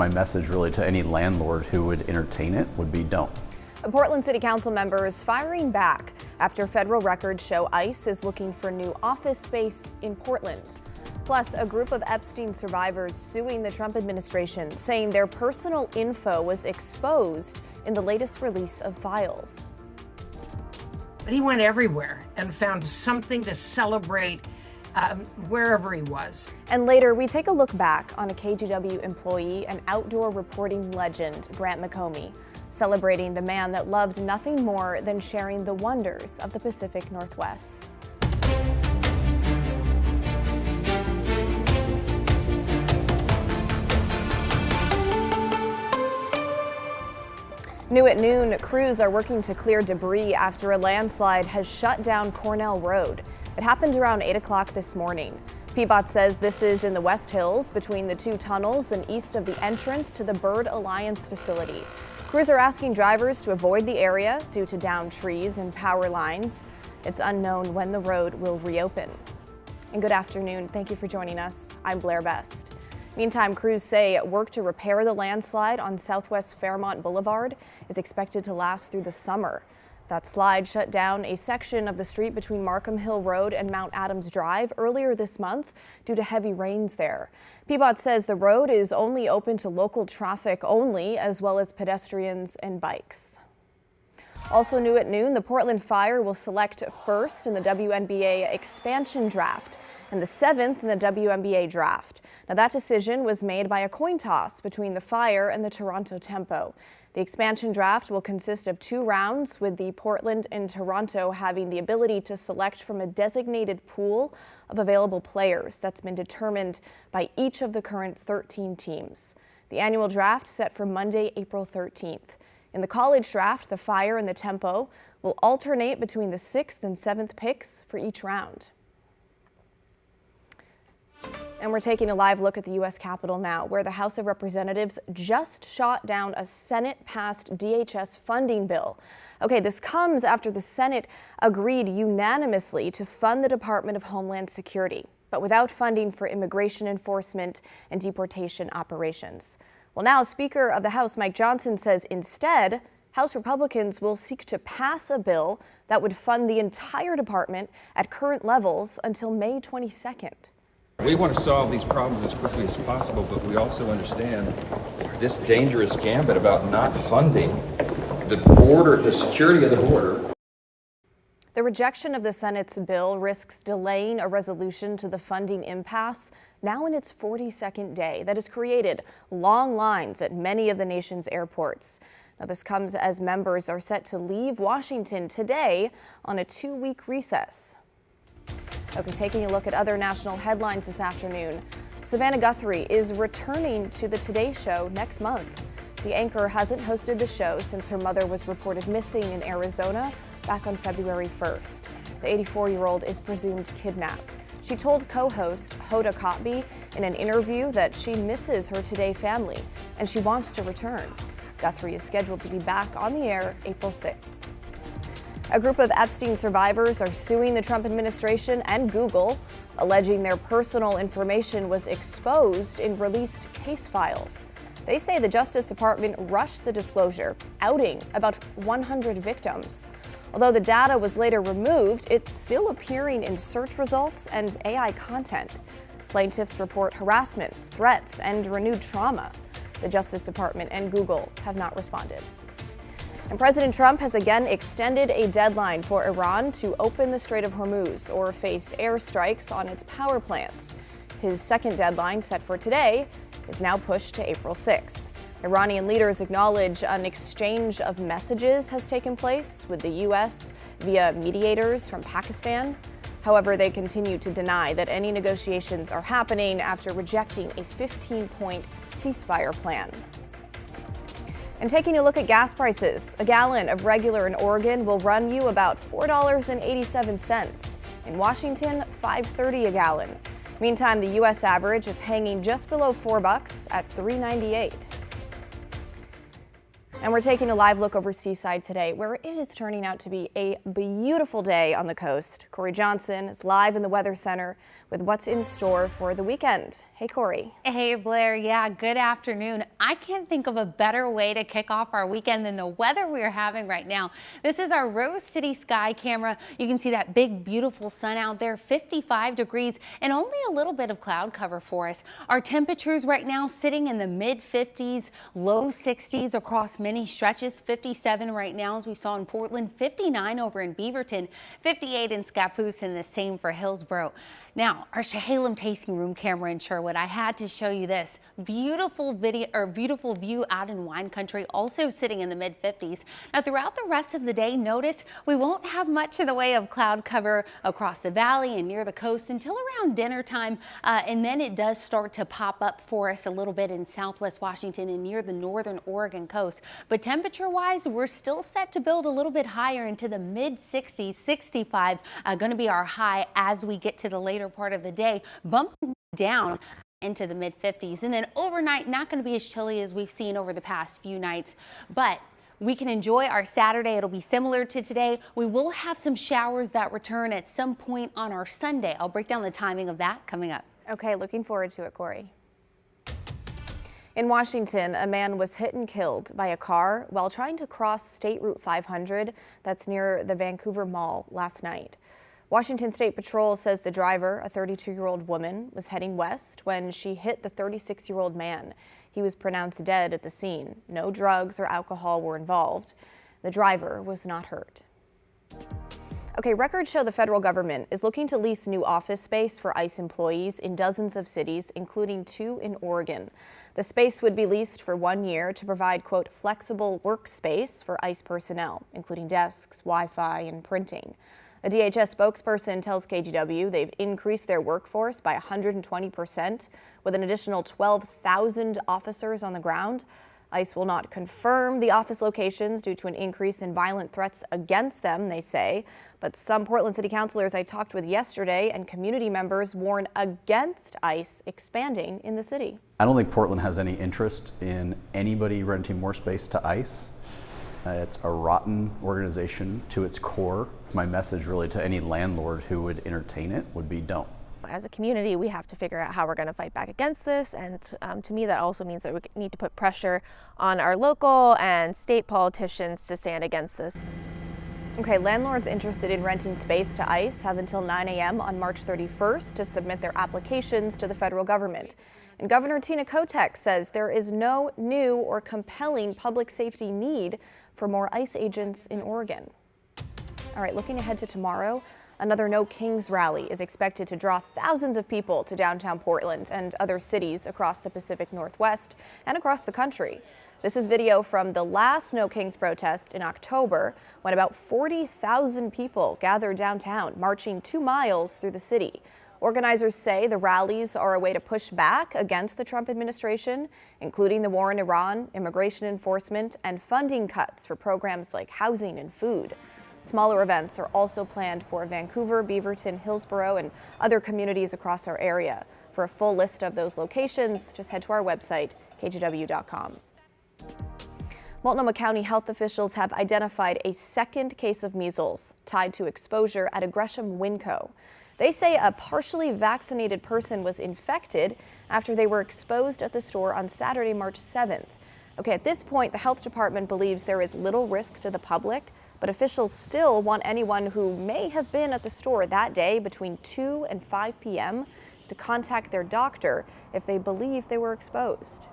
my message really to any landlord who would entertain it would be don't. Portland City Council members firing back after federal records show ICE is looking for new office space in Portland. Plus, a group of Epstein survivors suing the Trump administration, saying their personal info was exposed in the latest release of files. But he went everywhere and found something to celebrate wherever he was. And later, we take a look back on a KGW employee and outdoor reporting legend, Grant McComey, celebrating the man that loved nothing more than sharing the wonders of the Pacific Northwest. New at noon, crews are working to clear debris after a landslide has shut down Cornell Road. It happened around 8 o'clock this morning. PBOT says this is in the West Hills between the two tunnels and east of the entrance to the Bird Alliance facility. Crews are asking drivers to avoid the area due to downed trees and power lines. It's unknown when the road will reopen. And good afternoon. Thank you for joining us. I'm Blair Best. Meantime, crews say work to repair the landslide on Southwest Fairmont Boulevard is expected to last through the summer. That slide shut down a section of the street between Markham Hill Road and Mount Adams Drive earlier this month due to heavy rains there. PBOT says the road is only open to local traffic only, as well as pedestrians and bikes. Also new at noon, the Portland Fire will select first in the WNBA expansion draft and the 7th in the WNBA draft. Now that decision was made by a coin toss between the Fire and the Toronto Tempo. The expansion draft will consist of 2 rounds, with the Portland and Toronto having the ability to select from a designated pool of available players that's been determined by each of the current 13 teams. The annual draft set for Monday, April 13th. In the college draft, the Fire and the Tempo will alternate between the 6th and 7th picks for each round. And we're taking a live look at the U.S. Capitol now, where the House of Representatives just shot down a Senate-passed DHS funding bill. Okay, this comes after the Senate agreed unanimously to fund the Department of Homeland Security, but without funding for immigration enforcement and deportation operations. Well, now Speaker of the House Mike Johnson says instead, House Republicans will seek to pass a bill that would fund the entire department at current levels until May 22nd. We want to solve these problems as quickly as possible, but we also understand this dangerous gambit about not funding the border, the security of the border. The rejection of the Senate's bill risks delaying a resolution to the funding impasse now in its 42nd day that has created long lines at many of the nation's airports. Now, this comes as members are set to leave Washington today on a 2-week recess. Okay, taking a look at other national headlines this afternoon. Savannah Guthrie is returning to the Today Show next month. The anchor hasn't hosted the show since her mother was reported missing in Arizona back on February 1st. The 84-year-old is presumed kidnapped. She told co-host Hoda Kotb in an interview that she misses her Today family and she wants to return. Guthrie is scheduled to be back on the air April 6th. A group of Epstein survivors are suing the Trump administration and Google, alleging their personal information was exposed in released case files. They say the Justice Department rushed the disclosure, outing about 100 victims. Although the data was later removed, it's still appearing in search results and AI content. Plaintiffs report harassment, threats, and renewed trauma. The Justice Department and Google have not responded. And President Trump has again extended a deadline for Iran to open the Strait of Hormuz or face airstrikes on its power plants. His second deadline, set for today, is now pushed to April 6th. Iranian leaders acknowledge an exchange of messages has taken place with the U.S. via mediators from Pakistan. However, they continue to deny that any negotiations are happening after rejecting a 15-point ceasefire plan. And taking a look at gas prices, a gallon of regular in Oregon will run you about $4.87. In Washington, $5.30 a gallon. Meantime, the U.S. average is hanging just below $4 at $3.98. And we're taking a live look over Seaside today, where it is turning out to be a beautiful day on the coast. Corey Johnson is live in the Weather Center with what's in store for the weekend. Hey, Corey. Hey, Blair. Yeah, good afternoon. I can't think of a better way to kick off our weekend than the weather we're having right now. This is our Rose City sky camera. You can see that big, beautiful sun out there, 55 degrees and only a little bit of cloud cover for us. Our temperatures right now sitting in the mid 50s, low 60s across many stretches. 57 right now, as we saw in Portland, 59 over in Beaverton, 58 in Scappoose, and the same for Hillsborough. Now, our Chehalem tasting room camera in Sherwood, I had to show you this beautiful view out in wine country, also sitting in the mid 50s. Now, throughout the rest of the day, notice we won't have much in the way of cloud cover across the valley and near the coast until around dinner time, and then it does start to pop up for us a little bit in southwest Washington and near the northern Oregon coast. But temperature-wise, we're still set to build a little bit higher into the mid 60s, 65, going to be our high as we get to the later part of the day, bumping down into the mid 50s. And then overnight, not going to be as chilly as we've seen over the past few nights, but we can enjoy our Saturday. It'll be similar to today. We will have some showers that return at some point on our Sunday. I'll break down the timing of that coming up. Okay, looking forward to it, Corey. In Washington, a man was hit and killed by a car while trying to cross State Route 500 that's near the Vancouver Mall last night. Washington State Patrol says the driver, a 32-year-old woman, was heading west when she hit the 36-year-old man. He was pronounced dead at the scene. No drugs or alcohol were involved. The driver was not hurt. Okay, records show the federal government is looking to lease new office space for ICE employees in dozens of cities, including 2 in Oregon. The space would be leased for 1 year to provide, quote, flexible workspace for ICE personnel, including desks, Wi-Fi, and printing. A DHS spokesperson tells KGW they've increased their workforce by 120% with an additional 12,000 officers on the ground. ICE will not confirm the office locations due to an increase in violent threats against them, they say. But some Portland City councilors I talked with yesterday and community members warn against ICE expanding in the city. I don't think Portland has any interest in anybody renting more space to ICE. It's a rotten organization to its core. My message really to any landlord who would entertain it would be don't. As a community, we have to figure out how we're going to fight back against this, and to me that also means that we need to put pressure on our local and state politicians to stand against this. Okay, landlords interested in renting space to ICE have until 9 a.m. on March 31st to submit their applications to the federal government. And Governor Tina Kotek says there is no new or compelling public safety need for more ICE agents in Oregon. All right, looking ahead to tomorrow, another No Kings rally is expected to draw thousands of people to downtown Portland and other cities across the Pacific Northwest and across the country. This is video from the last No Kings protest in October, when about 40,000 people gathered downtown, marching 2 miles through the city. Organizers say the rallies are a way to push back against the Trump administration, including the war in Iran, immigration enforcement, and funding cuts for programs like housing and food. Smaller events are also planned for Vancouver, Beaverton, Hillsborough, and other communities across our area. For a full list of those locations, just head to our website, kgw.com. Multnomah County health officials have identified a second case of measles tied to exposure at a Gresham Winco. They say a partially vaccinated person was infected after they were exposed at the store on Saturday, March 7th. Okay, at this point, the health department believes there is little risk to the public, but officials still want anyone who may have been at the store that day between 2 and 5 p.m. to contact their doctor if they believe they were exposed.